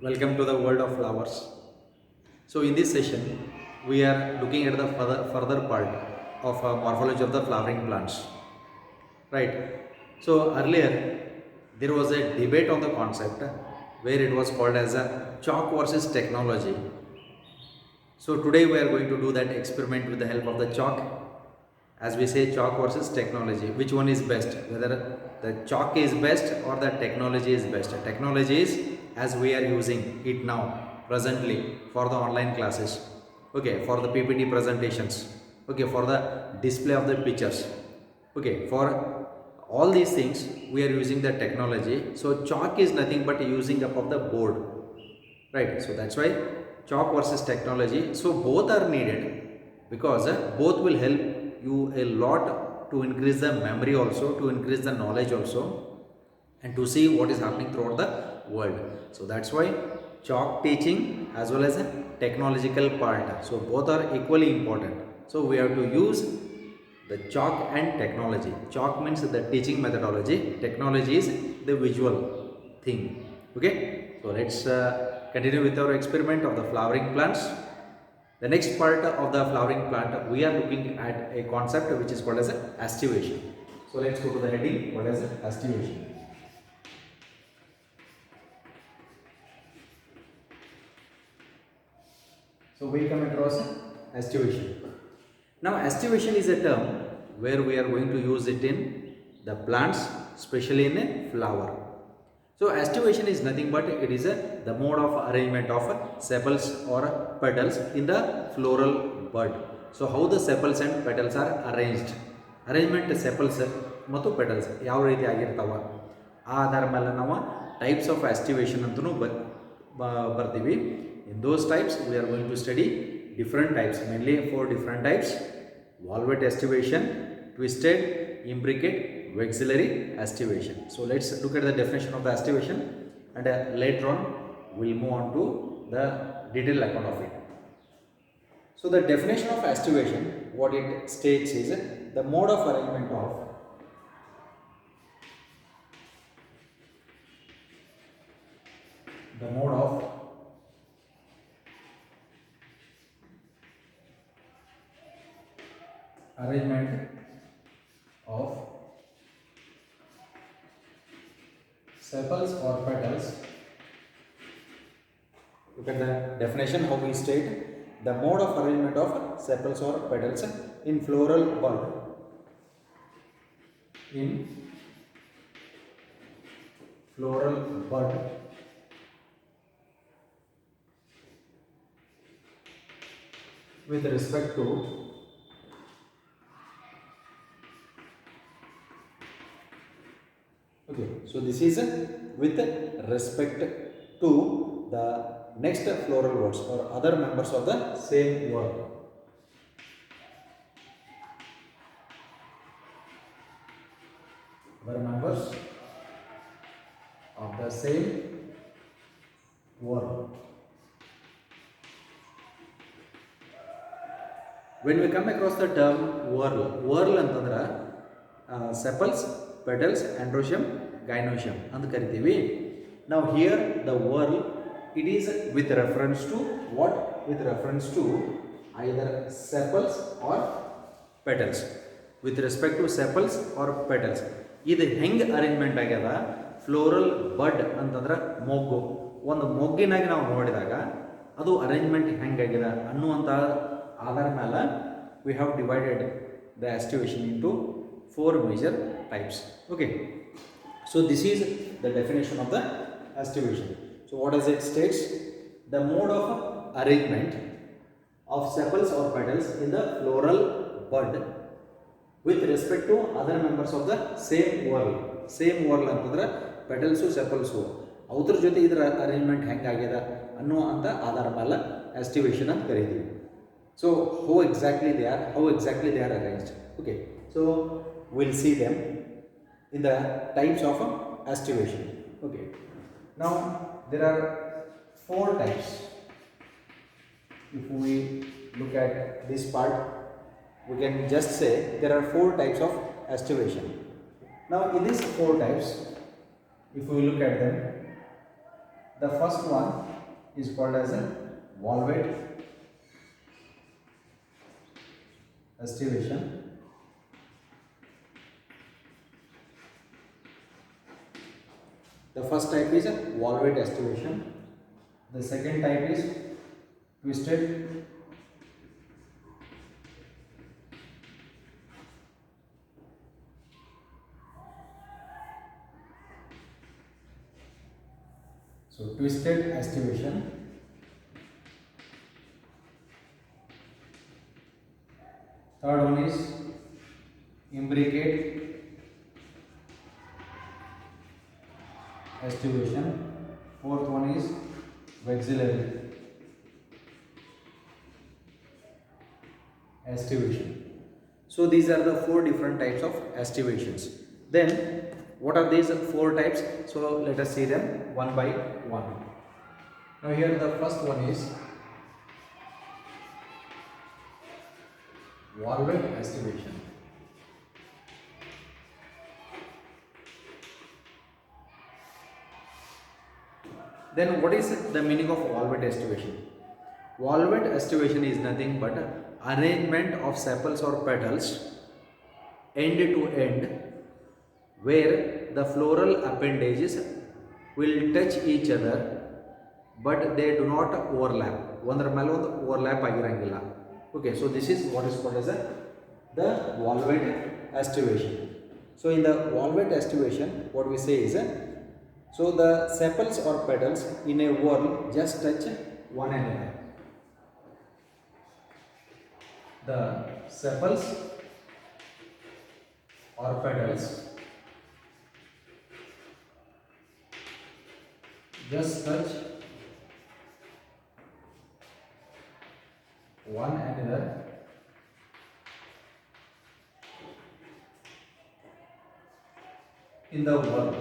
Welcome to the world of flowers. So in this session, we are looking at the further part of morphology of the flowering plants. Right. So earlier, there was a debate on the concept where it was called as a chalk versus technology. So today we are going to do that experiment with the help of the chalk. As we say, chalk versus technology. Which one is best? Whether the chalk is best or the technology is best. Technology is as we are using it now, presently, for the online classes. Okay, for the PPT presentations. Okay, for the display of the pictures. Okay, for all these things we are using the technology. So chalk is nothing but using up of the board. Right, so that's why chalk versus technology. So both are needed because both will help you a lot to increase the memory also, to increase the knowledge also, and to see what is happening throughout the world. So that's why chalk teaching as well as a technological part. So both are equally important. So we have to use the chalk and technology. Chalk means the teaching methodology. Technology is the visual thing. Okay. So let's continue with our experiment of the flowering plants. The next part of the flowering plant, we are looking at a concept which is called as aestivation. So let's go to the heading called as aestivation. So we come across aestivation. Now aestivation is a term where we are going to use it in the plants, especially in a flower. So aestivation is nothing but it is the mode of arrangement of sepals or petals in the floral bud. So how the sepals and petals are arranged. Arrangement sepals ಮತ್ತು petals ಯಾವ ರೀತಿ ಆಗಿರ್ತಾವ ಆ ಆಧಾರ ಮೇಲೆ ನಾವು types of aestivation ಅಂತನೂ ಬರ್ತೀವಿ. In those types we are going to study different types, mainly 4 different types: Valvate aestivation, twisted, imbricate, Vexillary aestivation. So let's look at the definition of the aestivation, and later on we'll move on to the detailed account of it. So the definition of aestivation, what it states is the mode of arrangement of sepals or petals. Look at the definition, how we state the mode of arrangement of sepals or petals in floral bud. In floral bud with respect to so this is with respect to the next floral buds or other members of the same word. Other members of the same word. When we come across the term whorl ಅಂತಂದ್ರೆ sepals, petals, androecium, gynoecium ಅಂತ ಕರಿತೀವಿ. Now here the whorl, it is with reference to what? With reference to either sepals or petals. With respect to sepals or petals. ಇದು ಹೆಂಗೆ arrangement ಆಗ್ಯದ floral ಬಡ್ ಅಂತಂದ್ರೆ ಮೊಗ್ಗು. ಒಂದು ಮೊಗ್ಗಿನಾಗಿ ನಾವು ನೋಡಿದಾಗ ಅದು ಅರೇಂಜ್ಮೆಂಟ್ ಹೆಂಗಾಗಿದೆ ಅನ್ನುವಂಥ ಆಧಾರ ಮೇಲೆ we have divided the aestivation into 4 major types. Okay, so this is the definition of the aestivation. So what does it states? The mode of arrangement of sepals or petals in the floral bud with respect to other members of the same whorl. Same whorl ಅಂತಂದ್ರೆ petals ಸೆಪಲ್ಸು ಅವ್ರ ಜೊತೆ ಇದರ arrangement ಹೆಂಗಾಗಿದೆ ಅನ್ನುವಂಥ ಆಧಾರ ಮೇಲೆ aestivation ಅಂತ ಕರೀತೀವಿ. So how exactly they are arranged. Okay, so we'll see them in the types of aestivation. Okay, now there are 4 types. If we look at this part, we can just say there are 4 types of aestivation. Now in these 4 types, if we look at them, the first one is called as a valvate aestivation. The first type is a valvate aestivation. The second type is twisted twisted aestivation. Third one is imbricate aestivation. Fourth one is Vexillary aestivation. So these are the four different types of aestivations. Then what are these four types? So let us see them one by one. Now here the first one is valvate aestivation. Then what is the meaning of valvate aestivation? Valvate aestivation is nothing but arrangement of sepals or petals end to end where the floral appendages will touch each other but they do not overlap. Ondra mele ondu overlap agirangilla. Okay, so this is what is called as the valvate aestivation. So in the valvate aestivation, what we say is so the sepals or petals in a whorl just touch one another. The sepals or petals just touch one another in the whorl.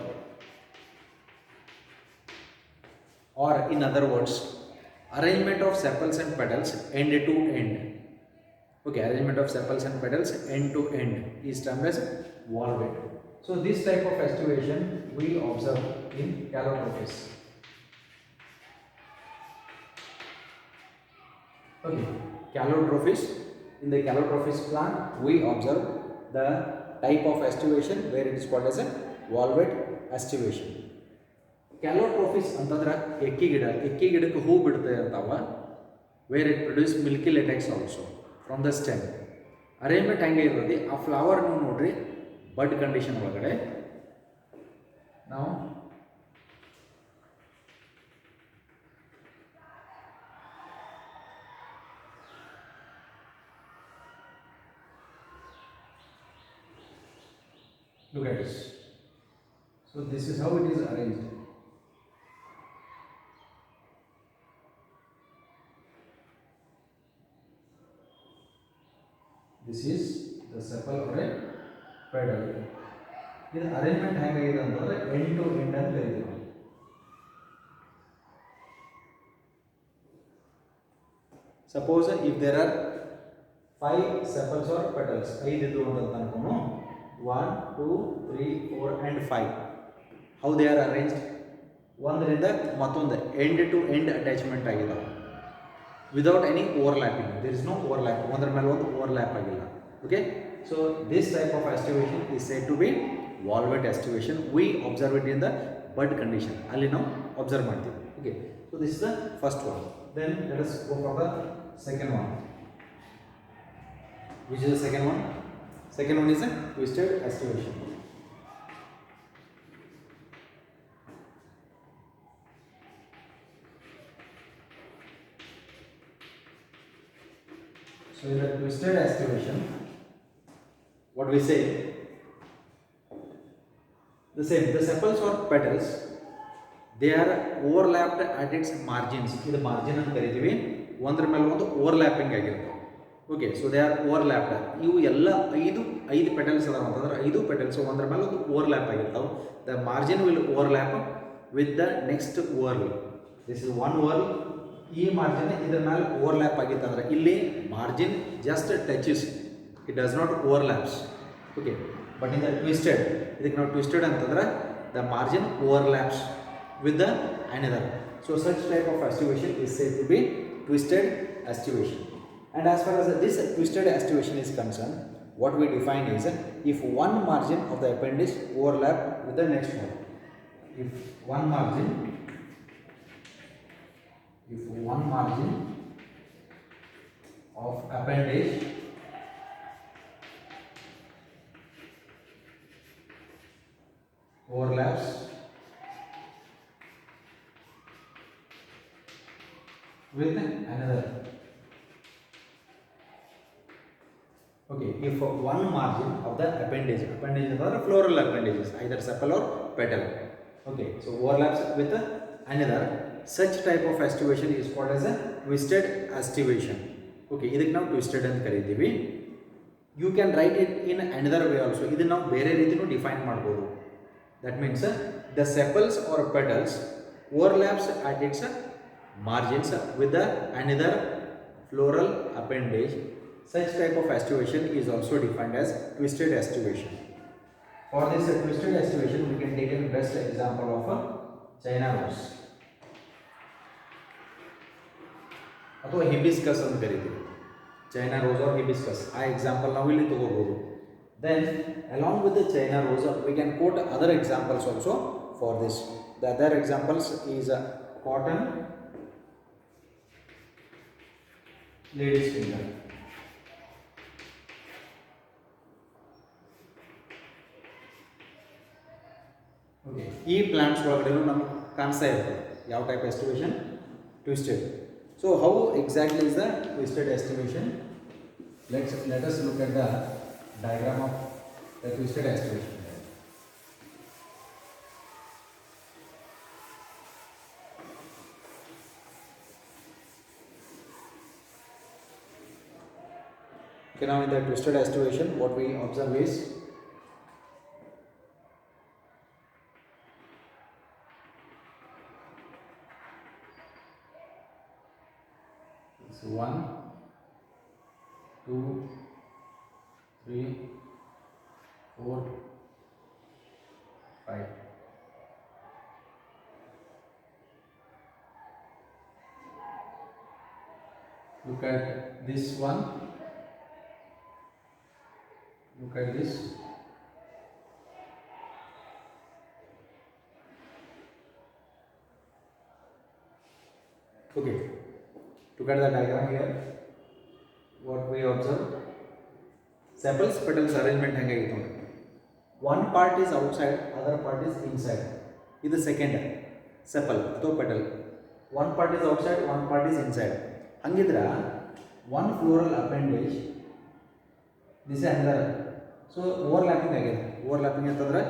Or in other words, arrangement of sepals and petals end to end. Okay, arrangement of sepals and petals end to end is termed as valvate. So this type of aestivation we observe in calotrophes. Okay, calotrophes. In the calotrophes plant, we observe the type of aestivation where it is called as a valvate aestivation. Calotrophes ಅಂತಂದ್ರೆ ಎಕ್ಕಿ ಗಿಡಕ್ಕೆ ಹೂ ಬಿಡ್ತಾ ಇರ್ತಾವ, where it produce milky latex also from the stem. Arrangement ಹಂಗೆ ಇರ್ತದೆ. ಆ flower ನೀವು ನೋಡ್ರಿ ಬಡ್ ಕಂಡೀಷನ್ ಒಳಗಡೆ ನಾವು look at this. So this is how it is arranged. This is the sepal or a petal. This arrangement hangagide antandre end to end anta ಹೇಳ್ತೀವಿ. Suppose if there are 5 sepals or petals, 5 ಇದ್ದು ಅಂತ ಅನ್ಕೊಂಡು 1 2 3 4 and 5. How they are arranged? ಒಂದರಿಂದ ಮತ್ತೊಂದು end to end attachment ಆಗಿದಾವೆ. Without any overlapping, there is no overlap. Ondra mele ondu overlap agilla. Okay, so this type of aestivation is said to be valvate aestivation. We observe it in the bud condition. Alli now observe ಮಾಡ್ತೀವಿ. Okay, so this is the first one. Then let us go for the second one. Which is the second one? Second one is a twisted aestivation. So in the twisted aestivation, what we say, the same, the sepals or petals, they are overlapped at its margins. This margin ಅಂತ ಕರೀತೀವಿ. ಒಂದರ ಮೇಲೆ ಒಂದು overlapping ಆಗಿರುತ್ತೆ. Okay, so they are ಓವರ್ಲ್ಯಾಪ್ಡ್. ಇವು ಎಲ್ಲ ಐದು petals ಅದಾವ ಅಂತಂದ್ರೆ 5 ಪೆಟಲ್ಸ್ ಒಂದರ ಮೇಲೆ ಒಂದು ಓವರ್ಲ್ಯಾಪ್ ಆಗಿರ್ತಾವೆ. The margin will overlap with the next whorl. This is one whorl. ಈ ಮಾರ್ಜಿನ್ ಇದರ ಮೇಲೆ ಓವರ್ಲ್ಯಾಪ್ ಆಗಿತ್ತು ಅಂದ್ರೆ ಇಲ್ಲಿ margin just touches, it does not overlaps. Okay, but in the twisted, ಇದಕ್ಕೆ ನಾವು ಟ್ವಿಸ್ಟೆಡ್ ಅಂತಂದ್ರೆ the margin overlaps with the another. So such type of aestivation is said to be twisted aestivation. And as far as this twisted aestivation is concerned, what we define is if one margin of the appendage overlap with the next one. If one margin of appendage overlaps with another. Okay, if one margin of the appendage are floral appendages, either sepal or petal. Okay, so overlaps with another, such type of aestivation is called as a twisted aestivation. Okay, ಇದಕ್ಕೆ ನಾವು twisted ಅಂತ ಕರೀತೀವಿ. You can write it in another way also. ಇದನ್ನ ನಾವು ಬೇರೆ ರೀತಿನೂ define ಮಾಡಬಹುದು. That means the sepals or petals overlaps at its margins with the another floral appendage. Such type of aestivation is also defined as twisted aestivation. For this twisted aestivation, we can take a best example of a China rose ಅಥವಾ hibiscus ಅಂತ ಕರೀತೀವಿ. China rose or hibiscus. ಆ example ನಾವು ಇಲ್ಲಿ ತಗೋಬಹುದು. Then along with the China rose, we can quote other examples also for this. The other examples is cotton lady's finger. Okay, ಈ plants ಒಳಗಡೆ ನಮಗೆ ಕಾಣಿಸ್ತಾ ಇರುತ್ತೆ ಯಾವ type estimation twisted. So how exactly is the twisted estimation? Let us look at the diagram of the twisted estimation. Okay, now in the twisted estimation, what we observe is it's 1, 2, 3, 4, 5. Look at this one. Look at this. Okay. Look at the diagram here. What we observe. Sepals petals arrangement ಹೆಂಗಾಗಿತ್ತು. One part is outside, other part is inside. ಇದು second sepal ಅಥವಾ petal. One part is outside, one part is inside. ಹಂಗಿದ್ರ one floral appendage, this is another. So overlapping ಆಗಿದೆ. Overlapping ಅಂತಂದ್ರೆ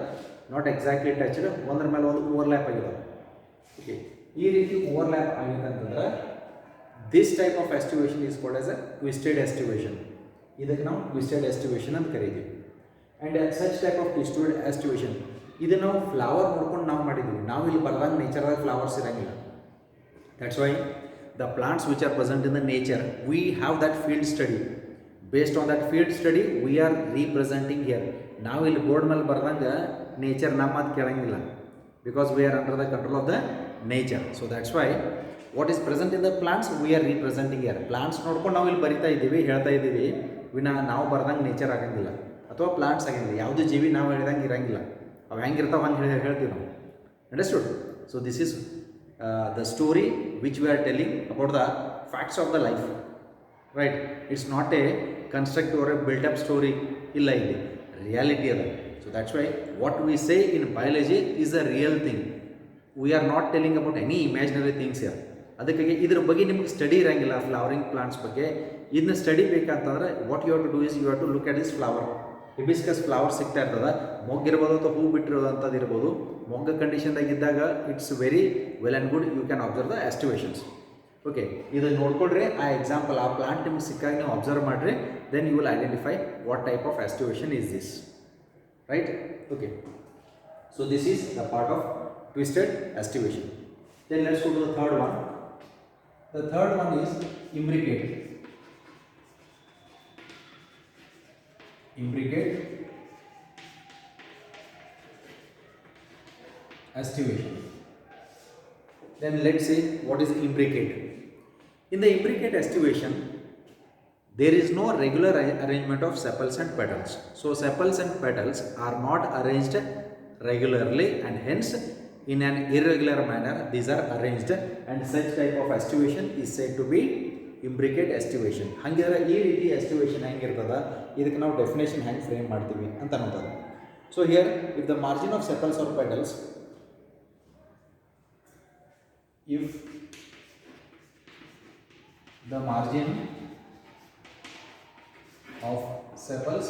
not exactly touched, ಒಂದರ ಮೇಲೆ ಒಂದು overlap ಆಗಿದೆ. Okay, ಈ ರೀತಿ overlap ಆಗಿದೆ ಅಂತಂದ್ರೆ this type of estimation is called as a twisted estimation. ಇದಕ್ಕೆ ನಾವು twisted estimation ಅಂತ ಕರೀತೀವಿ. And such type of twisted estimation ಇದು ನಾವು ಫ್ಲವರ್ ನೋಡ್ಕೊಂಡು ನಾವು ಮಾಡಿದ್ವಿ. ನಾವು ಇಲ್ಲಿ ಬರ್ದಂಗೆ ನೇಚರ್ದಾಗ ಫ್ಲವರ್ಸ್ ಇರಂಗಿಲ್ಲ. That's why the plants which are present in the nature, we have that field study. Based on that field study, we are representing here. ನಾವು ಇಲ್ಲಿ ಬೋರ್ಡ್ ಮೇಲೆ ಬರ್ದಂಗೆ ನೇಚರ್ ನಮ್ಮ ಮಾತು ಕೇಳಂಗಿಲ್ಲ. Because we are under the control of the nature. So that's why what is present in the plants, we are representing here. Plants ನೋಡ್ಕೊಂಡು ನಾವು ಇಲ್ಲಿ ಬರಿತಾ ಇದ್ದೀವಿ, ಹೇಳ್ತಾ ಇದ್ದೀವಿ, ನಾವು ಬರ್ದಂಗೆ ನೇಚರ್ ಆಗಂಗಿಲ್ಲ ಅಥವಾ ಪ್ಲಾಂಟ್ಸ್ ಆಗಿಲ್ಲ. ಯಾವುದೇ ಜೀವಿ ನಾವು ಹೇಳಿದಂಗೆ ಇರಂಗಿಲ್ಲ. ಅವು ಹೆಂಗಿರ್ತಾವೆ ಹಂಗೆ ಹೇಳ್ತೀವಿ ನಾವು. Understood? So this is the story which we are telling about the facts of the life, right? It's not a construct or a built up story, illa illi reality ada. So that's why what we say in biology is a real thing. We are not telling about any imaginary things here. ಅದಕ್ಕಾಗಿ ಇದರ ಬಗ್ಗೆ ನಿಮಗೆ study ಇರಂಗಿಲ್ಲ. Flowering plants ಬಗ್ಗೆ ಇದನ್ನ study ಬೇಕಂತಂದ್ರೆ what you have to do is you have to look at this flower. Hibiscus flower ಸಿಗ್ತಾ ಇರ್ತದೆ, ಮೊಗ್ಗಿರ್ಬೋದು ಅಥವಾ ಹೂ ಬಿಟ್ಟಿರೋದಂಥದ್ದು ಇರ್ಬೋದು. ಮೊಗ್ಗ ಕಂಡೀಷನ್ದಾಗ ಇದ್ದಾಗ it's very well and good, you can observe the estimations. Okay, ಇದನ್ನು ನೋಡ್ಕೊಳ್ರಿ. ಆ ಎಕ್ಸಾಂಪಲ್, ಆ ಪ್ಲಾಂಟ್ ನಿಮ್ಗೆ ಸಿಕ್ಕಾಗ ನೀವು ಅಬ್ಸರ್ವ್ ಮಾಡಿರಿ, then you will identify what type of estimation is this, right? Okay, so this is the part of twisted estimation. Then let's go to the third one. The third one is imbricate. Imbricate estimation. Then let's see what is imbricate. In the imbricate aestivation, there is no regular arrangement of sepals and petals. So sepals and petals are not arranged regularly, and hence in an irregular manner these are arranged, and such type of aestivation is said to be imbricate aestivation. ಹಂಗಿದ್ರೆ ಈ ರೀತಿ aestivation ಹೆಂಗಿರ್ತದ, ಇದಕ್ಕೆ ನಾವು definition ಹೆಂಗೆ frame ಮಾಡ್ತೀವಿ ಅಂತ ನೋಡೋಣ. So here, if the margin of sepals or petals, if the margin of sepals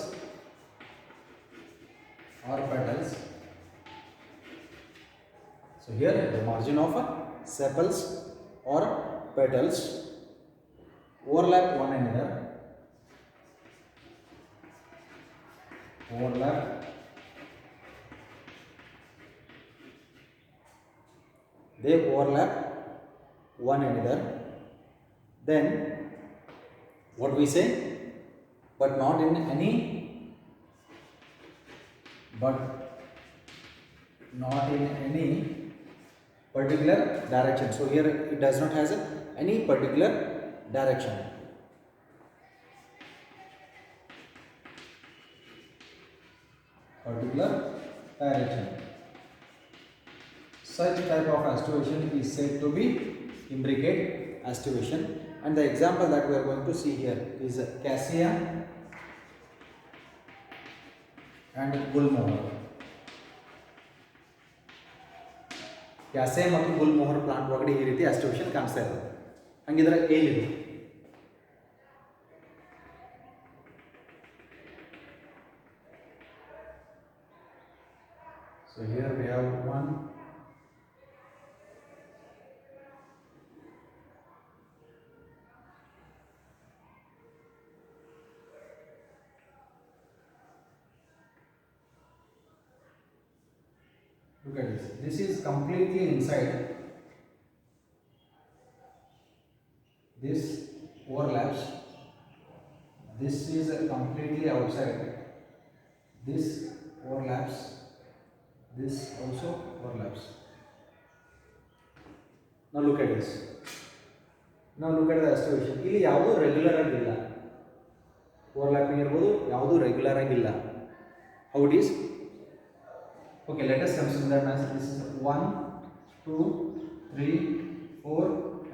or petals, so here the margin of sepals or petals overlap one another, they overlap one another, then what we say, but not in any particular direction. So here it does not has any particular direction. Such type of aestivation is said to be imbricate aestivation, and the example that we are going to see here is cassia and bullmohur. ಕ್ಯಾಸೆ ಮತ್ತು Gulmohar plant ಒಳಗಡೆ ಈ ರೀತಿ ಅಸ್ಟಿವೇಷನ್ ಕಾಣಿಸ್ತಾ ಇರ್ತದೆ. ಹಂಗಿದ್ರೆ ಏನಿದೆ? So here we have one, look at this. This is completely inside. This overlaps. This is completely outside. This overlaps. This also overlaps. Now look at this. Now look at the aestivation. ಇಲ್ಲಿ ಯಾವುದು regular ಆಗಿಲ್ಲ. Overlapping ಇರಬಹುದು, ಯಾವುದು regular ಆಗಿಲ್ಲ. How it is? Okay, let us consider that as this is 1, 2, 3, 4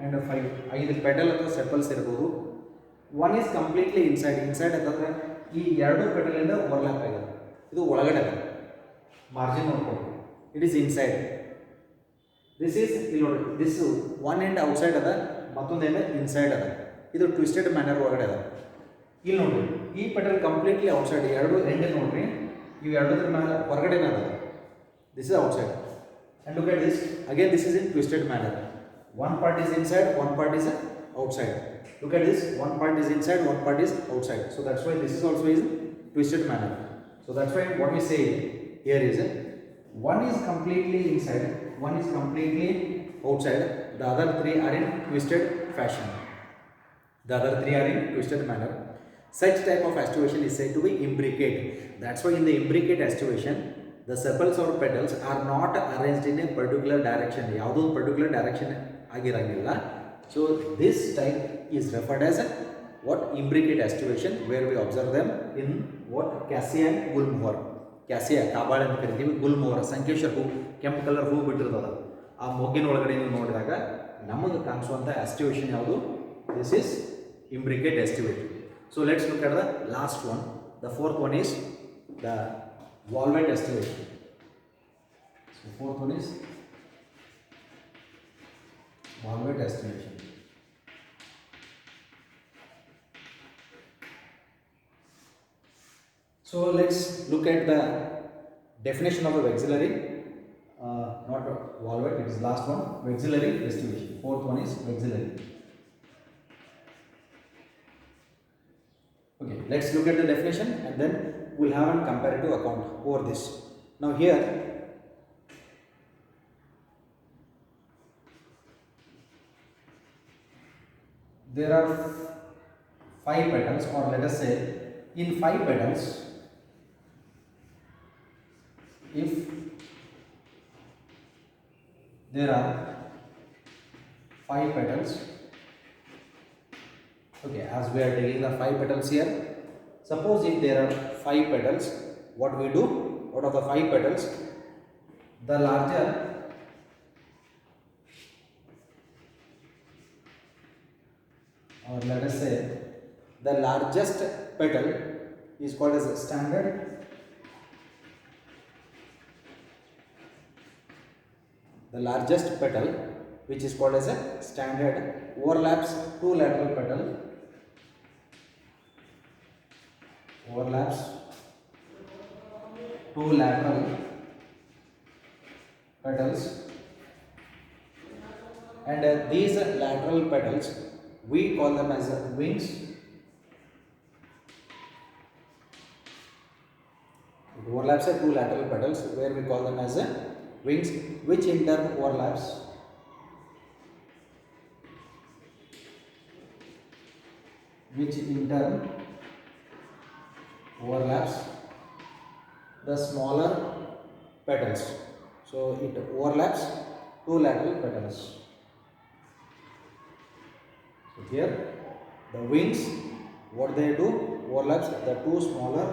and 5. 5 petal ಅಥವಾ sepals ಇರಬಹುದು. One is completely inside. Inside ಅಂತಂದ್ರೆ ಈ ಎರಡು petal ಇಂದ ಓವರ್ಲ್ಯಾಪ್ ಆಗಿದೆ. ಇದು ಒಳಗಡೆ ಇದೆ. ಮಾರ್ಜಿನ್ ನೋಡ್ಕೊಳ್ಳಿ. It is inside. This is ಇಲ್ಲಿ ನೋಡಿ. This one end outside ಅದ, ಮತ್ತೊಂದು end inside ಅದ. ಇದು ಟ್ವಿಸ್ಟೆಡ್ ಮ್ಯಾನರ್ ಒಳಗಡೆ ಅದ. ಇಲ್ಲಿ ನೋಡಿ. ಈ petal completely outside. ಎರಡು end ನೋಡ್ರಿ. ಇವು ಎರಡರ ಮೇಲೆ ಹೊರಗಡೆ ಅದ. This is outside, and look at this again. This is in twisted manner. One part is inside, one part is outside. Look at this. One part is inside, one part is outside. So that's why this is also in twisted manner. So that's why what we say here is one is completely inside, one is completely outside. The other three are in twisted fashion. The other three are in twisted manner. Such type of aestivation is said to be imbricate. That's why in the imbricate aestivation, the sepals or petals are not arranged in a particular direction. ಯಾವುದೋ particular direction ಆಗಿರಂಗಿಲ್ಲ. So this type is referred as what? Imbricate aestivation, where we observe them in what? Cassia and gulmohar. Cassia ಕಾಬಾಳೆ ಅಂತ ಕರಿತೀವಿ, ಗುಲ್ಮೋಹರ್ ಸಂಕೇಶ್ವರ ಹೂ, ಕೆಂಪು colour ಹೂ ಬಿಟ್ಟಿರ್ತದ. ಆ ಮೊಗ್ಗಿನ ಒಳಗಡೆ ನೀವು ನೋಡಿದಾಗ ನಮಗೆ ಕಾಣಿಸುವಂಥ aestivation ಯಾವುದು? This is imbricate aestivation. So let's look at the last one. The fourth one is the Valvate aestivation. So fourth one is Valvate aestivation. So let's look at the definition of a vexillary. Not Valvate, it is last one. Vexillary aestivation. Fourth one is vexillary. Okay, let's look at the definition and then we'll have a comparative account over this. Now here there are 5 petals, or let us say in 5 petals, if there are 5 petals. Okay, as we are taking the 5 petals here, suppose if there are 5 petals, what we do out of the 5 petals, the larger or let us say the largest petal is called as a standard. The largest petal, which is called as a standard, overlaps two lateral petals. Overlaps two lateral petals, and these lateral petals we call them as wings. It overlaps two lateral petals where we call them as wings, which in turn overlaps the smaller petals. So it overlaps two lateral petals. So here the wings, what they do, overlaps the two smaller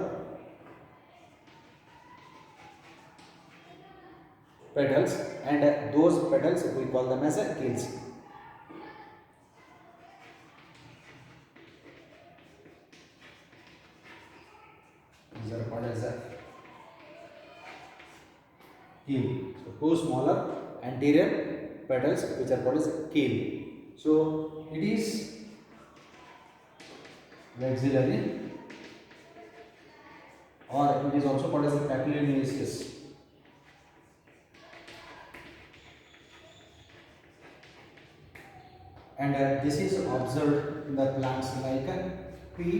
petals, and those petals we call them as keels. These are called as keel. So two smaller anterior petals which are called as keel. So it is vexillary, or it is also called as a papillonoesis. And this is observed in the plants like pea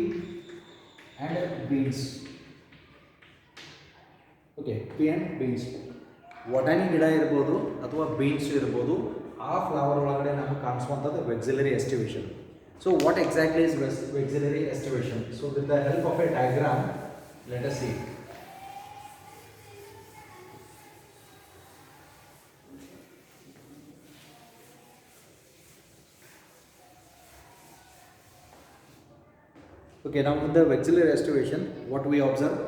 and beans. Okay, pea and beans. ವಟಾಣಿ ಗಿಡ ಇರ್ಬೋದು ಅಥವಾ beans ಇರ್ಬೋದು, ಆ flower ಒಳಗಡೆ ನಮಗೆ ಕಾಣಿಸುವಂಥದ್ದು vexillary aestivation. So what exactly is vexillary aestivation? So with the help of a diagram let us see. Okay, now in the vexillary aestivation, what we observe?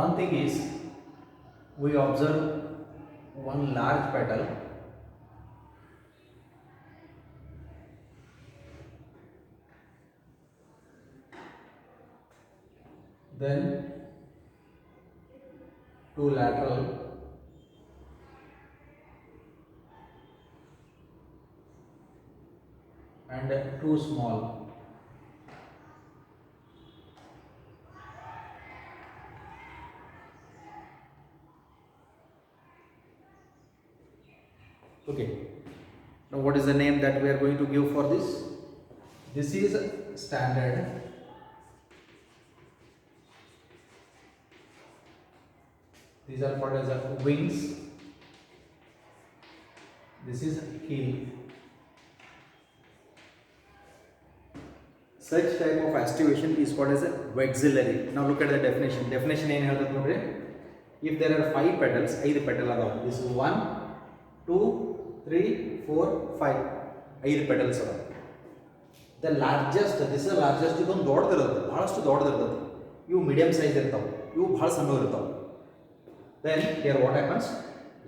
One thing is, we observe one large petal, then two lateral, and two small. Okay, now what is the name that we are going to give for this? This is standard. These are called as wings. This is keel. Such type of aestivation is called as vexillary. Now look at the definition. Definition ಏನು ಹೇಳ್ತದೆ ನೋಡ್ರಿ? If there are 5 petals, 5 petal ಅದಾವ. This is 1, 2, 3, 4, 5. 5 petals ಅದಾವ. The largest, this is the largest, ಇದೊಂದು ದೊಡ್ಡದಿರುತ್ತೆ, ಬಹಳಷ್ಟು ದೊಡ್ಡದಿರ್ತದೆ. ಇವು medium size ಇರ್ತಾವೆ, ಇವು ಬಹಳ ಸಣ್ಣ ಇರ್ತಾವೆ. Then here what happens?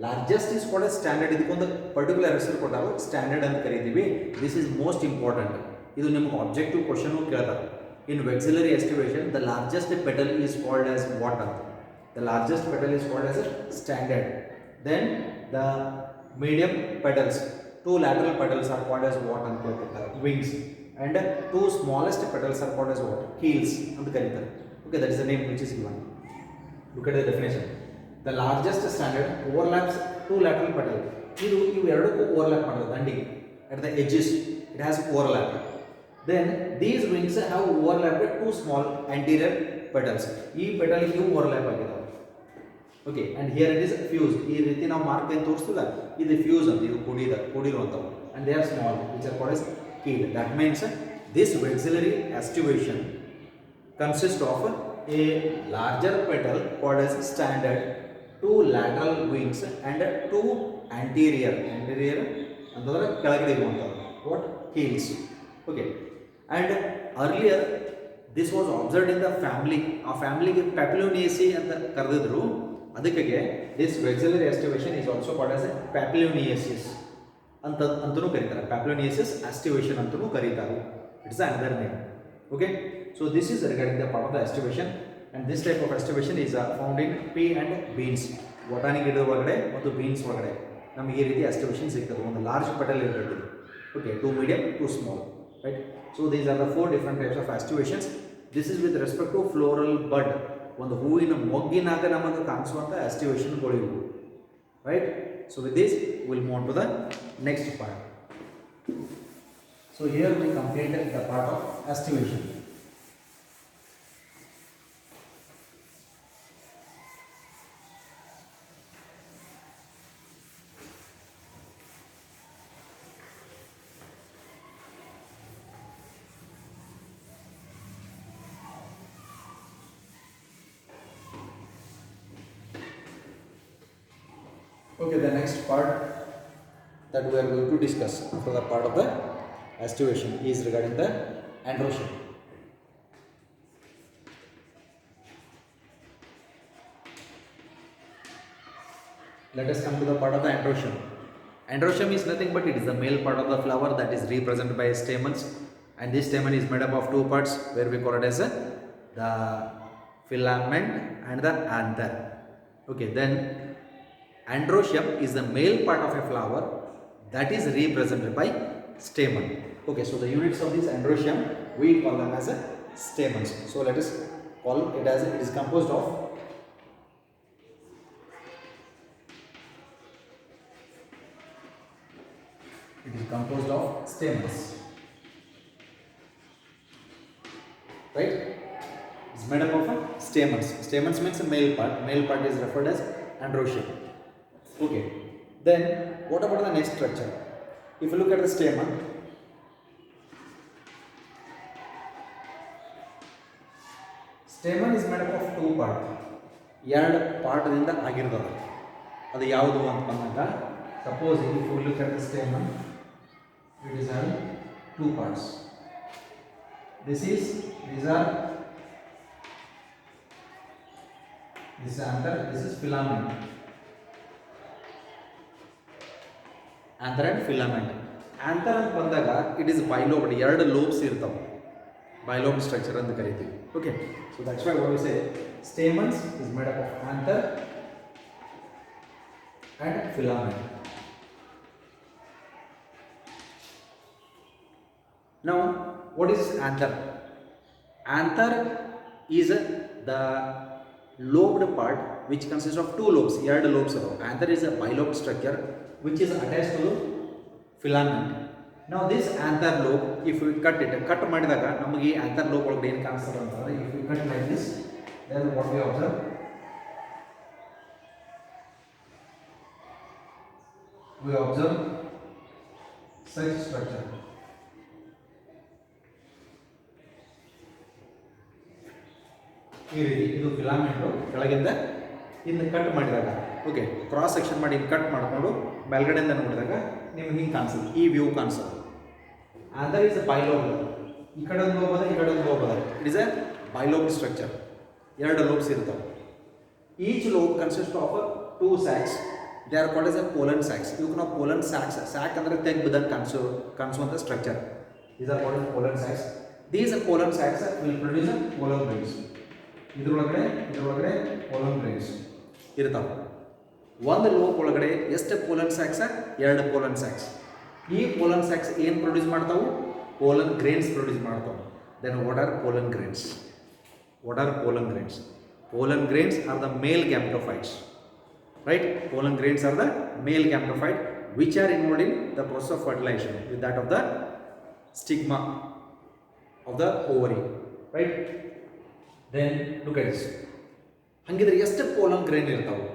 Largest is called as standard. ಇದಕ್ಕೊಂದು ಪರ್ಟಿಕ್ಯುಲರ್ ಹೆಸರು ಕೊಟ್ಟಾರು, ಸ್ಟ್ಯಾಂಡರ್ಡ್ ಅಂತ ಕರೀತೀವಿ. This is most important. ಇದು ನಿಮಗೆ ಆಬ್ಜೆಕ್ಟಿವ್ ಕ್ವಶನ್ ಕೇಳ್ತಾರೆ. In vexillary estivation, the largest petal is called as what? The largest petal is called as standard. Then the medium petals, two lateral petals are called as what ಅಂತ ಹೇಳ್ತಾರೆ? Wings. And two smallest petals are called as what? Keels ಅಂತ ಕರೀತಾರೆ. Okay, that is the name which is given. Look at the definition. The largest standard overlaps two lateral petals. ಇವು ಎರಡಕ್ಕೂ overlap ಮಾಡೋದು ದಂಡಿಗೆ. At the edges it has overlap. Then these wings have overlapped two small anterior petals. ಈ petal ಇವು overlap ಆಗಿದಾವೆ. Okay, and here it is fused. ಈ ರೀತಿ ನಾವು ಮಾರ್ಕ್ ಏನು ತೋರಿಸ್ತಿಲ್ಲ, ಇದು ಫ್ಯೂಸ್ ಅಂತ, ಇದು ಕೂಡಿರುವಂಥವು. And they are small, which are called as keel. That means this vexillary aestivation consists of a larger petal called as standard, two lateral wings, and two anterior ಅಂತಂದ್ರೆ ಕೆಳಗಡೆ ಇರುವಂಥದ್ದು. What? Heels. Okay. And earlier this was observed in the family. ಆ ಫ್ಯಾಮಿಲಿಗೆ Papilionaceae ಅಂತ ಕರೆದಿದ್ರು. ಅದಕ್ಕೆ this vexillary aestivation is also called as a papilionaceous ಅಂತಲೂ ಕರೀತಾರೆ. ಪ್ಯಾಪಿಲೋನಿಯೇಸಿಸ್ ಆಸ್ಟಿವೇಷನ್ ಅಂತಲೂ ಕರೀತಾರೆ. It's another name. Okay. So this is regarding the part of the aestivation. And this type of aestivation is found in pea and beans. ಬಟಾಣಿ ಗಿಡದ ಒಳಗಡೆ ಮತ್ತು beans ಒಳಗಡೆ ನಮಗೆ ಈ ರೀತಿ ಆಸ್ಟಿವೇಷನ್ ಸಿಗ್ತದೆ. ಒಂದು ಲಾರ್ಜ್ ಪಟಲ್ ಇರ್ತದೆ. Okay. Two medium, two small. Right. So these are the 4 different types of aestivations. This is with respect to floral bud. ಒಂದು ಹೂವಿನ ಮೊಗ್ಗಿನಾಗ ನಮಗೆ ಕಾಣಿಸುವಂಥ ಆಸ್ಟಿವೇಷನ್ಗಳು ಇವು. Right. So with this will move on to the next part. So here we completed the part of aestivation. Okay, the next part that we are going to discuss after the part of the aestivation is regarding the androecium. Let us come to the part of the androecium. Androecium is nothing but it is the male part of the flower that is represented by stamens, and this stamen is made up of 2 parts where we call it as the filament and the anther. Okay, then androecium is the male part of a flower that is represented by stamen. Okay, so the units of this androecium we call them as stamens. So let us call it as it is composed of stamens. Right? It's made up of stamens. Stamens means a male part. Male part is referred as androecium. Okay, then what about the next structure? If you look at the stamen, stamen is made up of 2 parts. 2 ಪಾರ್ಟ್ದಿಂದ ಆಗಿರ್ತದೆ. ಅದು ಯಾವುದು ಅಂತ ಬಂದಾಗ, suppose if you look at the stamen, it is having 2 parts. This anther, this is filament. Anther and filament. Anther ಅಂತ ಬಂದಾಗ it is bilobed. 2 lobes ಇರ್ತಾವೆ. Bilobed structure ಅಂತ ಕರೀತೀವಿ. Okay, so that's why what we say stamens is made up of anther and filament. Now what is anther? Anther is the lobed part which consists of 2 lobes. 2 lobes are. Anther is a bilobed structure which is attached to filament. Now this anther lobe, if we cut ಮಾಡಿದಾಗ ನಮಗೆ ಈ anther lobe ಒಳಗಡೆ ಏನು ಕಾಣಿಸ್ತದೆ ಅಂತಂದ್ರೆ, if we cut like this, then what we observe, such structure. ಈ ರೀತಿ ಇದು ಫಿಲಾಮೆಂಟ್ ಕೆಳಗಿಂದ ಇನ್ನು ಕಟ್ ಮಾಡಿದಾಗ, ಓಕೆ, ಕ್ರಾಸ್ ಸೆಕ್ಷನ್ ಮಾಡಿ ಕಟ್ ಮಾಡಿಕೊಂಡು ಮೇಲ್ಗಡೆಯಿಂದ ನೋಡಿದಾಗ ನಿಮ್ಗೆ ಹಿಂಗೆ ಕಾಣಿಸುತ್ತೆ, ಈ ವ್ಯೂ ಕಾಣಿಸುತ್ತೆ. Anther is a bilobe. ಈ ಕಡೆ ಒಂದು ಲೋಬ್ ಅದ, ಈ ಕಡೆ ಒಂದು ಲೋಬ್ ಅದ. It is a bilobe structure. 2 lobes ಇರ್ತಾವೆ. Each lobe consist of 2 sacs. They are called as a pollen sacs. ಇವಕ್ಕೆ ನಾವು ಪೋಲನ್ ಸ್ಯಾಕ್ಸ್, ಸ್ಯಾಕ್ ಅಂದರೆ ತೆಗ್ಬಿದಂಗೆ ಕಾಣಿಸುವಂಥ structure. These are called pollen sacs. These pollen sacs will produce a pollen grains. ಇದರೊಳಗಡೆ pollen grains ಇರ್ತಾವೆ. ಒಂದು lobe ಒಳಗಡೆ ಎಷ್ಟು ಪೋಲನ್ ಸ್ಯಾಕ್ಸ್? 2 pollen sacs. ಈ ಪೋಲನ್ ಸ್ಯಾಕ್ಸ್ ಏನು ಪ್ರೊಡ್ಯೂಸ್ ಮಾಡ್ತಾವೆ? ಪೋಲನ್ ಗ್ರೇನ್ಸ್ ಪ್ರೊಡ್ಯೂಸ್ ಮಾಡ್ತಾವೆ. Then what are pollen grains? Pollen grains are the male gametophytes. Right? Pollen grains are the male gametophyte which are involved in the process of fertilization with that of the stigma of the ovary. Right? Then look at this. ಹಂಗಿದ್ರೆ ಎಷ್ಟು pollen grain ಇರ್ತಾವೆ?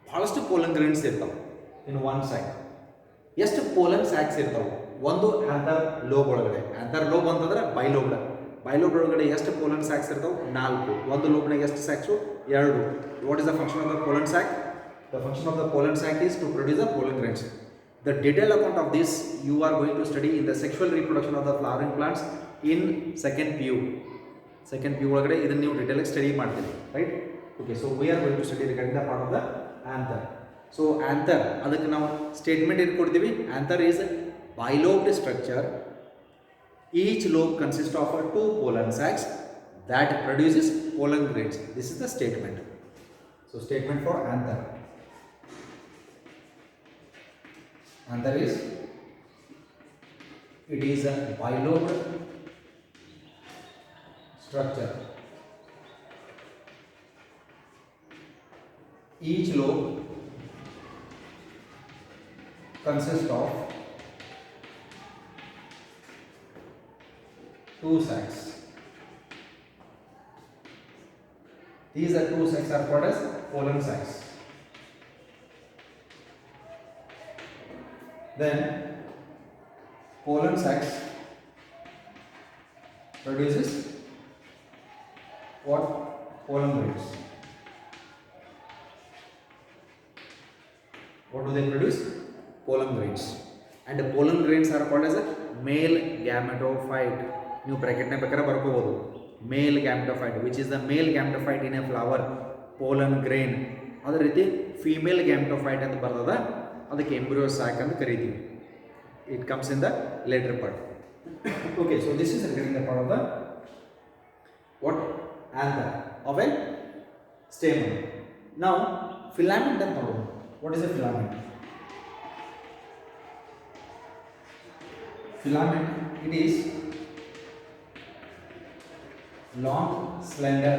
ಭಾಳಷ್ಟು pollen grains ಇರ್ತಾವೆ in one side. ಎಷ್ಟು pollen sacs ಇರ್ತಾವೆ? ಒಂದು anther lobe ಒಳಗಡೆ. Anther lobe ಅಂತಂದ್ರೆ ಬೈಲೋಬ್ಡ್. ಬೈಲೋಬ್ ಒಳಗಡೆ ಎಷ್ಟು ಪೋಲನ್ ಸ್ಯಾಕ್ಸ್ ಇರ್ತಾವೆ? 4. ಒಂದು ಲೋಬ್ನಾಗ ಎಷ್ಟು sacs? 2. What is the function of the pollen sac? The function of the pollen sac is to produce the pollen grains. The detailed account of this you are going to study in the sexual reproduction of the flowering plants in second PU. Second PU ಒಳಗಡೆ ಇದನ್ನ ನೀವು detail study ಮಾಡ್ತೀರಿ, right? Okay, so we are going to study regarding the part of the anther. So anther ಅದಕ್ಕೆ ನಾವು statement ಏನು ಕೊಡ್ತೀವಿ? Anther is bilobed structure. Each lobe consists of two pollen sacs that produces pollen grains. This is the statement. So statement for anther. Anther is, it is a bilobed structure. Each lobe consists of two sacs. These are two sacs are called as pollen sacs. Then pollen sacs produces what? Pollen grains. What do they produce? Pollen grains. And the pollen grains are called as a male gametophyte. ನೀವು ಬ್ರಾಕೆಟ್ನ ಬೇಕಾದ್ರೆ ಬರ್ಕೋಬೋದು. Male gametophyte, which is the male gametophyte in a flower, pollen grain. ಅದೇ ರೀತಿ female gametophyte ಅಂತ ಬರ್ತದ, ಅದಕ್ಕೆ embryo sack ಅಂತ ಕರಿತೀವಿ. It comes in the later part. Okay, so this is regarding the part of the what? Anther of A stamen. ನಾವು filament ಅಂತ ನೋಡೋಣ. What is A filament? Filament, it is long, slender,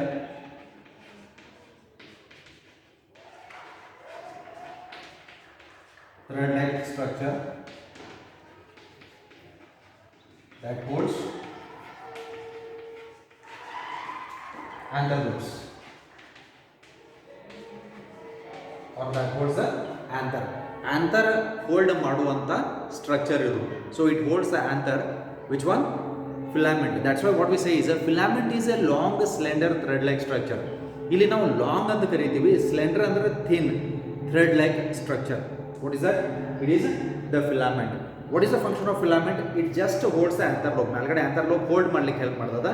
thread-like structure that holds anther lobes, or that holds the anther. Anther hold ಮಾಡುವಂತ structure ಇದು. So it holds the anther. Which one? Filament. That's why what we say is a filament is a long, slender, thread-like structure. ಇಲ್ಲಿ ನಾವು long ಅಂತ ಕರಿತೀವಿ, slender ಅಂದ್ರೆ thin, thread-like structure. What is that? It is the filament. What is the function of filament? It just holds the anther lobe. ಮೇಲ್ಗಡೆ anther lobe hold ಮಾಡ್ಲಿಕ್ಕೆ help ಮಾಡ್ತದ.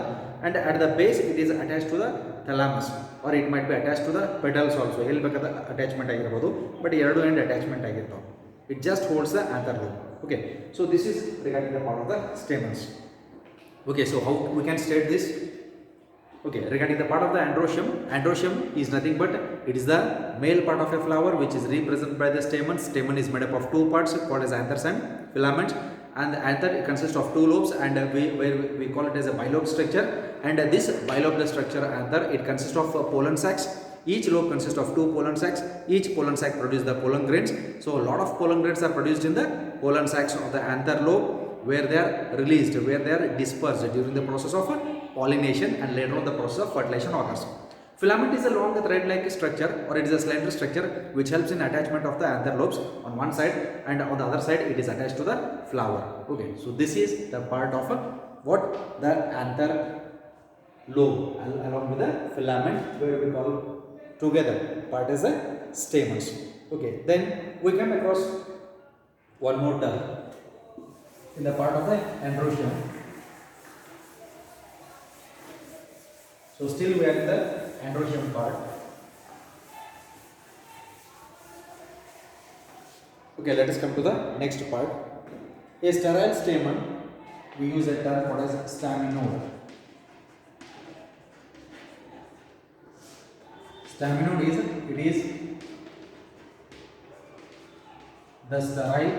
And at the base it is attached to the thalamus, or it might be attached to the petals also. ಎಲ್ಲಿ ಬೇಕಾದ attachment ಆಗಿರಬಹುದು, but ಎರಡು end attachment ಆಗಿರ್ತಾವೆ. It just holds the anther lobe. Okay, so this is regarding the part of the stamens. Okay, so how we can state this? Okay, regarding the part of the androecium, androecium is nothing but it is the male part of a flower which is represented by the stamen. Stamen is made up of two parts called as anthers and filaments, and the anther consists of two lobes, and we call it as a bilobed structure. And this bilobed structure anther, it consists of pollen sacs. Each lobe consists of two pollen sacs. Each pollen sac produces the pollen grains. So a lot of pollen grains are produced in the pollen sacs of the anther lobe, where they are released, where they are dispersed during the process of pollination, and later on the process of fertilization occurs. Filament is a long thread-like structure, or it is a slender structure which helps in attachment of the anther lobes on one side, and on the other side it is attached to the flower. Okay, so this is the part of what? The anther lobe along with the filament, where we call together part is the stamens. Okay, then we come across one more term in the part of the androecium. So still we are in the androecium part. Okay, let us come to the next part. A sterile stamen, we use a term called as staminode. Staminode is, it is the sterile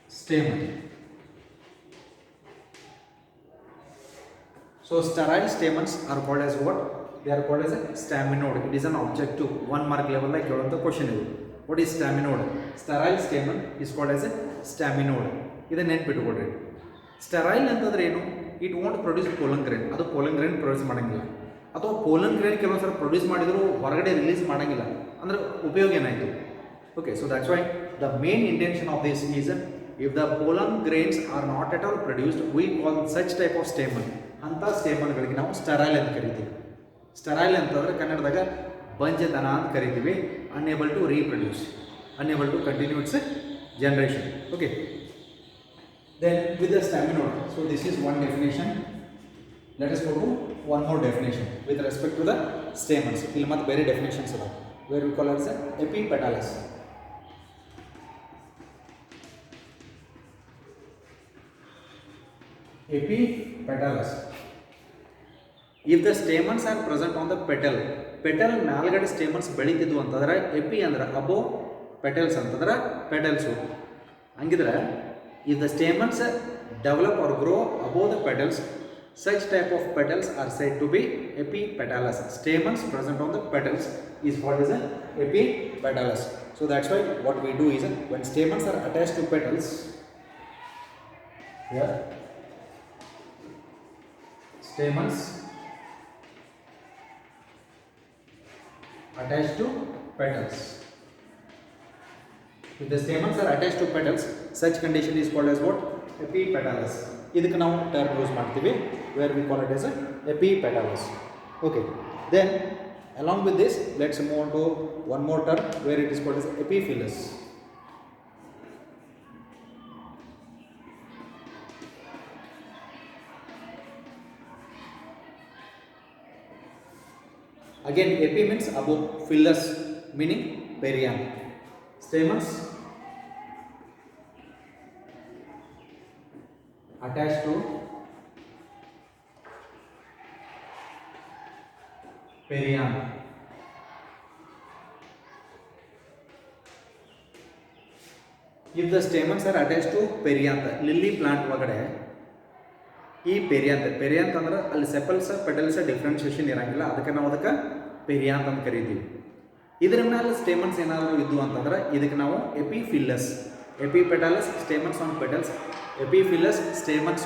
stamen. So sterile stamens are called as what? They are called as a staminode. It is an objective 1 mark level like the question is. What is staminode? Sterile stamen is called as a staminode. This is ನೆನಪಿಟ್ಟುಕೊಳ್ಳಿ. Sterile ಅಂತಂದ್ರೆ ಏನು? It won't produce pollen grain. ಅದು pollen grain produce ಮಾಡಂಗಿಲ್ಲ. ಅಥವಾ pollen grain ಕೆಲವೊಂದು ಸಲ produce ಮಾಡಿದ್ರು ಹೊರಗಡೆ release ಮಾಡಂಗಿಲ್ಲ. ಅಂದ್ರೆ ಉಪಯೋಗ ಏನಾಯ್ತು? Okay, so that's why the main intention of this is, if the pollen grains are not at all produced, we call such type of stamen. ಅಂತ ಸ್ಟೇಮನ್ಗಳಿಗೆ ನಾವು ಸ್ಟರೈಲ್ ಅಂತ ಕರಿತೀವಿ. ಸ್ಟರೈಲ್ ಅಂತಂದ್ರೆ ಕನ್ನಡದಾಗ ಬಂಜೆತನ ಅಂತ ಕರಿತೀವಿ, unable to reproduce. unable to continue its generation. Okay. Then with the staminode, so this is one definition. Let us go to one more definition with respect to the stamens. ಇಲ್ಲಿ ಮತ್ತೆ ಬೇರೆ definitions ಅದಾವ, where we call it as epipetalous. Epipetalous. If the stamens are present on the petal ಮ್ಯಾಲ್ಗಡೆ stamens ಬೆಳೀತಿದ್ವು ಅಂತಂದ್ರೆ epi ಅಂದ್ರೆ above, petals ಅಂತಂದ್ರೆ petals. ಹಂಗಿದ್ರೆ if the stamens develop or grow above the petals, such type of petals are said to be epipetalous. Stamens present on the petals is what is an epipetalous. So that's why what we do is when stamens are attached to petals, here stamens attached to petals. If the stamens are attached to petals, such condition is called as what? Epipetalous. ಇದಕ್ಕೆ ನಾವು term use ಮಾಡ್ತೀವಿ, where we call it as epipetalous. Okay. Then along with this, let's move on to one more term where it is called as epiphyllous. Again, epi means above, phyllis meaning perianth. Stamens attached to perianth. If the stamens are attached to perianth, lily plant ಒಳಗಡೆ ಈ perianth ಅಂದ್ರೆ ಅಲ್ಲಿ sepals petals differentiation ಇರಂಗಿಲ್ಲ, ಅದಕ್ಕೆ ನಾವು ಅದಕ್ಕೆ perianth ಅಂತ ಕರಿತೀವಿ. ಇದರ ಮೇಲೆ ಸ್ಟೇಮನ್ಸ್ ಏನಾದರೂ ಇದ್ವು ಅಂತಂದ್ರೆ ಇದಕ್ಕೆ ನಾವು epiphyllous. Epipetalous stamens on petals, epiphyllous stamens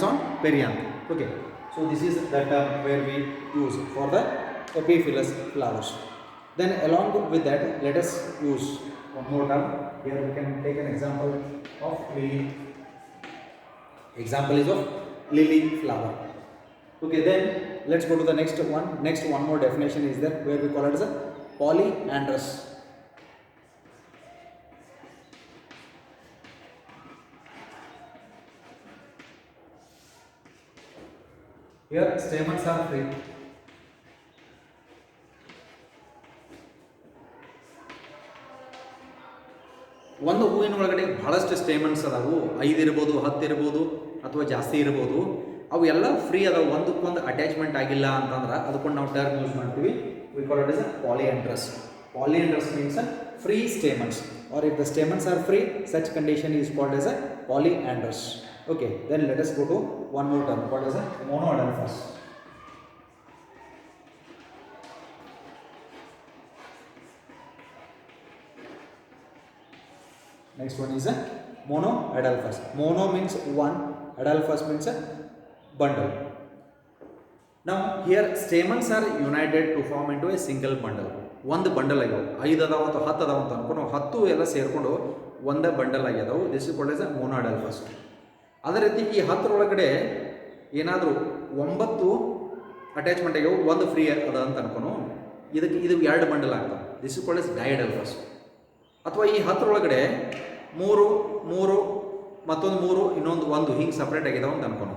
on perianth. Okay, so this is the term where we use for the epiphyllous flowers. Then along with that, let us use one more term. Here we can take an example of lily. Example is of lily flower. Okay, then let's go to the next one. Next one more definition is there where we call it as a polyandrous. Here stamens are free. ಒಂದು ಹೂವಿನ ಒಳಗಡೆ ಬಹಳಷ್ಟು stamens ಅದಾವು, 5 ಇರ್ಬೋದು, 10 ಇರ್ಬೋದು ಅಥವಾ ಜಾಸ್ತಿ ಇರ್ಬೋದು. ಅವು ಎಲ್ಲ ಫ್ರೀ ಅದಾವೆ, ಒಂದಕ್ಕೊಂದು ಅಟ್ಯಾಚ್ಮೆಂಟ್ ಆಗಿಲ್ಲ ಅಂತಂದ್ರೆ ಅದಕ್ಕೊಂದು ನಾವು ಟರ್ಮ್ ಯೂಸ್ ಮಾಡ್ತೀವಿ. We call it as polyandrous. Polyandrous means free stamens, or if the stamens are free, such condition is called as a polyandrous. Okay, then let us go to one more term called as a monoadelphous. Next one is a monoadelphous. Mono means one, adelphous means a bundle. Now here stamens are united to form into a single bundle. ಒಂದು bundle ಆಗ್ಯಾವ, 5 ಅದಾವ ಅಥವಾ 10 ಅದಾವ ಅಂತ ಅನ್ಕೊಂಡು 10 ಎಲ್ಲ ಸೇರಿಕೊಂಡು ಒಂದೇ ಬಂಡಲ್ ಆಗ್ಯದವು. This is called as a monoadelphous. ಅದೇ ರೀತಿ ಈ 10 ಒಳಗಡೆ ಏನಾದರೂ 9 ಅಟ್ಯಾಚ್ಮೆಂಟ್ ಆಗ್ಯಾವ, ಒಂದು ಫ್ರೀ ಅದ ಅಂತ ಅನ್ಕೊಂಡು ಇದು 2 ಬಂಡಲ್ ಆಗ್ತವೆ. This is called as diadelphous. ಅಥವಾ ಈ 10 ಒಳಗಡೆ 3 ಮತ್ತೊಂದು 3 ಇನ್ನೊಂದು 1 ಹಿಂಗೆ ಸಪ್ರೇಟ್ ಆಗಿದಾವೆ ಅಂತ ಅನ್ಕೊಂಡು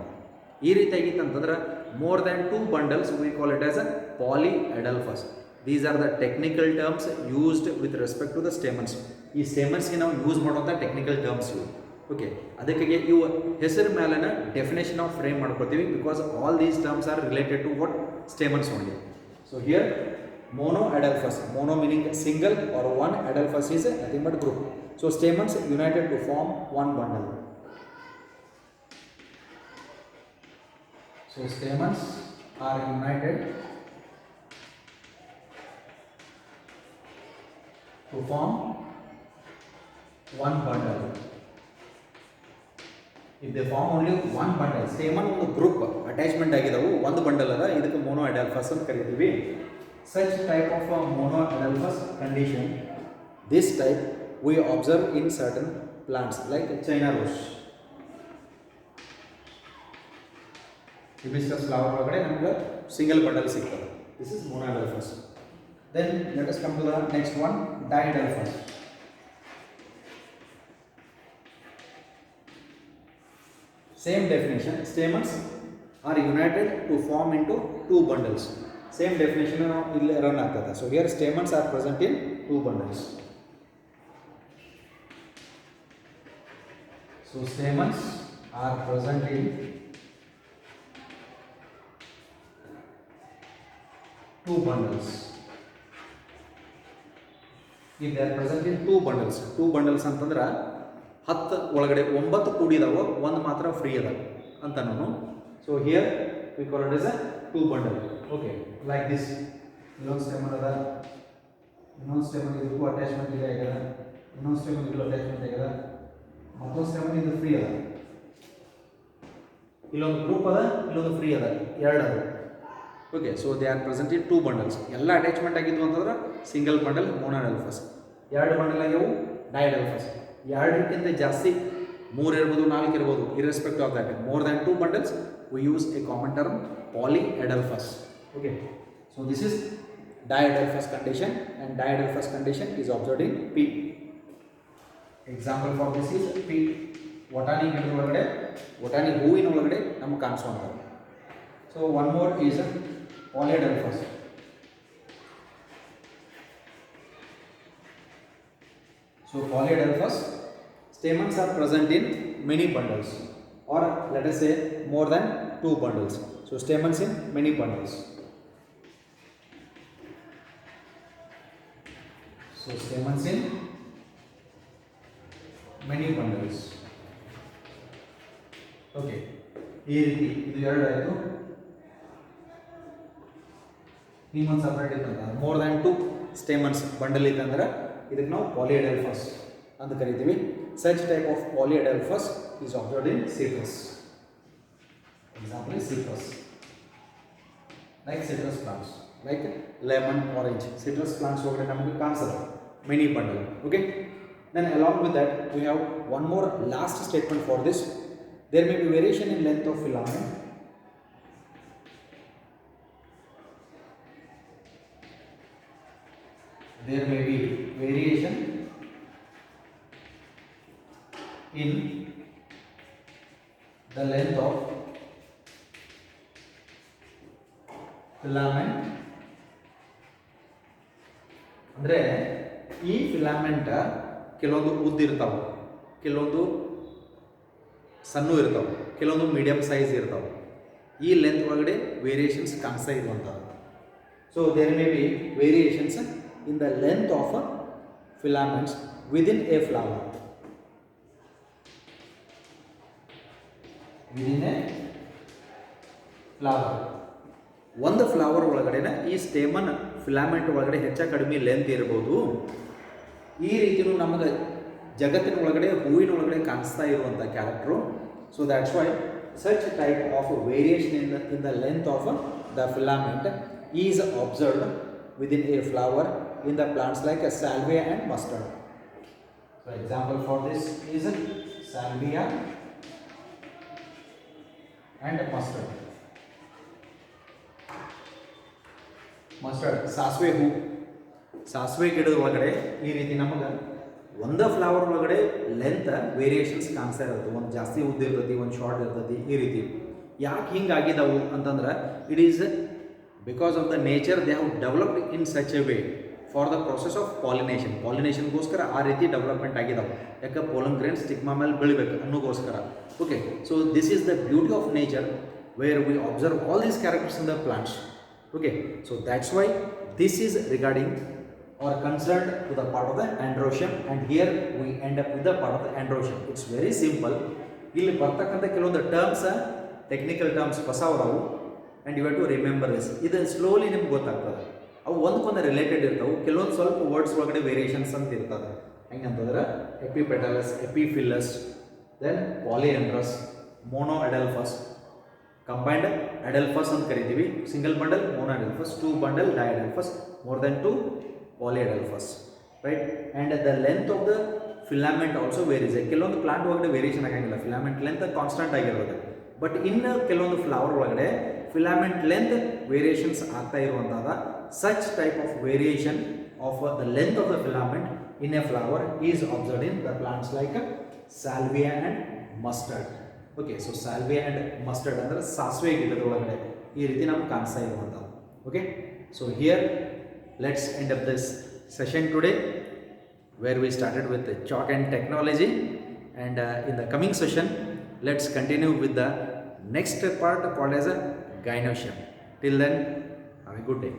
ಈ ರೀತಿಯಾಗಿತ್ತು ಅಂತಂದ್ರೆ more than 2 bundles we call it as a polyadelphous. These are the technical terms used with respect to the stamens. ಈ ಸ್ಟೇಮನ್ಸ್ಗೆ ನಾವು ಯೂಸ್ ಮಾಡುವಂಥ ಟೆಕ್ನಿಕಲ್ ಟರ್ಮ್ಸ್ ಇವು. ಓಕೆ, ಅದಕ್ಕಾಗಿ ಇವು ಹೆಸರು ಮೇಲೆನ ಡೆಫಿನೇಷನ್ ಆಫ್ ಫ್ರೇಮ್ ಮಾಡ್ಕೊತೀವಿ, because all these terms are related to what stamens only. So here monoadelphous, mono meaning single or one, adelphous is nothing but group. So stamens united to form one bundle. So stamens are united to form one bundle. If they form only one bundle, stamen ಒಂದು group attachment ಆಗಿದಾವು, ಒಂದು bundle ಅದ, ಇದಕ್ಕೆ monoadelphous ಅಂತ ಕರೀತೀವಿ. Such type of a monoadelphous condition, this type we observe in certain plants like China rose. Hibiscus flower ಒಳಗಡೆ ನಮಗೆ single bundle ಸಿಗ್ತದೆ. This is monoadelphous. Then let us come to the next one, diadelphous. Same definition, stamens are united to form into two bundles. Same definition ಇಲ್ಲಿ run ಆಗ್ತದೆ. So here stamens are present in two bundles. So stamens are present in two bundles. If they are present in two bundles ಅಂತಂದ್ರೆ 10 ಒಳಗಡೆ 9 ಕೂಡಿದಾವ, ಒಂದು ಮಾತ್ರ free ಅದ ಅಂತ ನಾನು. So here we call it as a two bundle. Okay, like this. ಇನ್ನೊಂದು stamen ಅದ, ಇನ್ನೊಂದು ಸ್ಟೆಮನ್ ಇದಕ್ಕೂ ಅಟ್ಯಾಚ್ಮೆಂಟ್ ಇದೆ ಆಗ್ಯದ, ಇನ್ನೊಂದು ಸ್ಟೆಮನ್ ಇದಕ್ಕೂ ಅಟ್ಯಾಚ್ಮೆಂಟ್ ಆಗ್ಯದ, ಮತ್ತೊಂದು ಸ್ಟೆಮನ್ ಇದು ಫ್ರೀ ಅದ. ಇಲ್ಲೊಂದು ಗ್ರೂಪ್ ಅದ, ಇಲ್ಲೊಂದು ಫ್ರೀ ಅದ, ಎರಡು ಅದ. Okay, so they are present in two bundles. ಎಲ್ಲ ಅಟ್ಯಾಚ್ಮೆಂಟ್ ಆಗಿದ್ವು ಅಂತಂದ್ರೆ ಸಿಂಗಲ್ ಬಂಡಲ್ ಮೊನೋಡೆಲ್ಫಸ್. ಎರಡು ಬಂಡಲ್ ಆಗ್ಯಾವು ಡೈಡೆಲ್ಫಸ್. ಎರಡಕ್ಕಿಂತ ಜಾಸ್ತಿ 3 ಇರ್ಬೋದು, 4 ಇರ್ಬೋದು, ಇರ್ರೆಸ್ಪೆಕ್ಟ್ of that more than 2 bundles we use a common term polyadelphous. Okay, so this is diadelphous condition, and diadelphous condition is observed in P. Example for this is P. Botany ಗಿಡದ ಒಳಗಡೆ, botany ಹೂವಿನ ಒಳಗಡೆ ನಮಗೆ ಕಾಣಿಸುವಂಥದ್ದು. So one more is polyadelphous. So polyadelphous stamens are present in many bundles, or let us say more than 2 bundles. So stamens in many bundles. So stamens in many bundles. Okay, ಈ ರೀತಿ ಇದು ಎರಡು ಆಯಿತು. ಇನ್ನೊಂದು separate ಇತ್ತಂದ್ರೆ more than 2 stamens bundle ಇತ್ತಂದ್ರೆ ಇದಕ್ಕೆ ನಾವು polyadelphous ಅಂತ ಕರಿತೀವಿ. Such type of polyadelphous is observed in citrus. Example is citrus, like citrus plants, like lemon, orange. Citrus plants ಒಳಗಡೆ ನಮಗೆ ಕಾಣಿಸುತ್ತೆ many bundle. Okay, then along with that we have one more last statement for this. There may be variation in length of filament. There may be variation in the length of filament. ಅಂದರೆ ಈ filament ಕೆಲವೊಂದು ಉದ್ದ ಇರ್ತಾವೆ, ಕೆಲವೊಂದು ಸಣ್ಣ ಇರ್ತಾವೆ, ಕೆಲವೊಂದು medium size ಇರ್ತಾವೆ. ಈ ಲೆಂತ್ ಒಳಗಡೆ ವೇರಿಯೇಷನ್ಸ್ ಕಾಣಿಸ್ತಾ ಇರುವಂಥದ್ದು. So there may be variations in the length of filaments within a flower. Within a flower. ಒಂದು ಫ್ಲವರ್ ಒಳಗಡೆನ ಈ ಸ್ಟೇಮನ್ ಫಿಲಾಮೆಂಟ್ ಒಳಗಡೆ ಹೆಚ್ಚ ಕಡಿಮೆ ಲೆಂತ್ ಇರ್ಬೋದು. ಈ ರೀತಿಯೂ ನಮಗೆ ಜಗತ್ತಿನ ಒಳಗಡೆ ಹೂವಿನ ಒಳಗಡೆ ಕಾಣಿಸ್ತಾ ಇರುವಂಥ character. So that's why such type of variation in the length of the filament is observed within a flower in the plants like salvia and mustard. So example for this is salvia and mustard. Mustard, ಸಾಸಿವೆ ಹೂ. ಸಾಸಿವೆ ಗಿಡದ ಒಳಗಡೆ ಈ ರೀತಿ ನಮಗೆ ಒಂದು flower ಒಳಗಡೆ length variations ಕಾಣಿಸ್ತಾ ಇರುತ್ತೆ. ಒಂದು ಜಾಸ್ತಿ ಉದ್ದ ಇರ್ತೈತಿ, ಒಂದು ಶಾರ್ಟ್ ಇರ್ತೈತಿ. ಈ ರೀತಿ ಯಾಕೆ ಹಿಂಗಾಗಿದ್ದಾವು ಅಂತಂದ್ರೆ it is because of the nature they have developed in such a way for the process of ಪಾಲಿನೇಷನ್ಗೋಸ್ಕರ ಆ ರೀತಿ ಡೆವಲಪ್ಮೆಂಟ್ ಆಗಿದ್ದಾವೆ. ಯಾಕೆ ಪೋಲನ್ ಗ್ರೇನ್ ಸ್ಟಿಗ್ಮಾ ಮೇಲೆ ಬೆಳಿಬೇಕು ಅನ್ನೋಗೋಸ್ಕರ. Okay, so this is the beauty of nature where we observe all these characters in the plants. Okay, so that's why this is regarding or concerned to the part of the androecium, and here we end up with the part of the androecium. It's very simple. ಇಲ್ಲಿ ಬರ್ತಕ್ಕಂಥ ಕೆಲವೊಂದು terms technical terms ಹೊಸವರವು, and you have to remember this. ಇದು slowly ನಿಮ್ಗೆ ಗೊತ್ತಾಗ್ತದೆ. ಅವು ಒಂದಕ್ಕೊಂದು related ಇರ್ತವೆ. ಕೆಲವೊಂದು ಸ್ವಲ್ಪ ವರ್ಡ್ಸ್ ಒಳಗಡೆ ವೇರಿಯೇಷನ್ಸ್ ಅಂತ ಇರ್ತದೆ. ಹೆಂಗಂತಂದ್ರೆ epipetalous, epiphyllous, then polyandrous, monoadelphous, combined adelphous ಅಂತ ಕರಿತೀವಿ. Single bundle monadelphous, 2 bundle diadelphous, more than 2 polyadelphous, right. And the length of the filament also varies. ಕೆಲವೊಂದು ಪ್ಲಾಂಟ್ ಒಳಗಡೆ ವೇರಿಯೇಷನ್ ಆಗಂಗಿಲ್ಲ, ಫಿಲಾಮೆಂಟ್ ಲೆಂತ್ ಕಾನ್ಸ್ಟೆಂಟ್ ಆಗಿರೋದು. But ಇನ್ನು ಕೆಲವೊಂದು flower ಒಳಗಡೆ filament length variations ಆಗ್ತಾ ಇರುವಂಥದ್ದು. such type of variation of the length of the filament in a flower is observed in the plants like salvia and mustard. Okay, so salvia and mustard ಅಂದ್ರೆ ಸಾಸಿವೆ ಗಿಡದ ಒಳಗಡೆ ಈ ರೀತಿ ನಮಗೆ ಕಾಣಿಸ್ತಾ ಇರುವಂತದ್ದು. Okay, so here let's end up this session today where we started with the chalk and technology, and in the coming session let's continue with the next part called as a gynoecium. Till then, have a good day.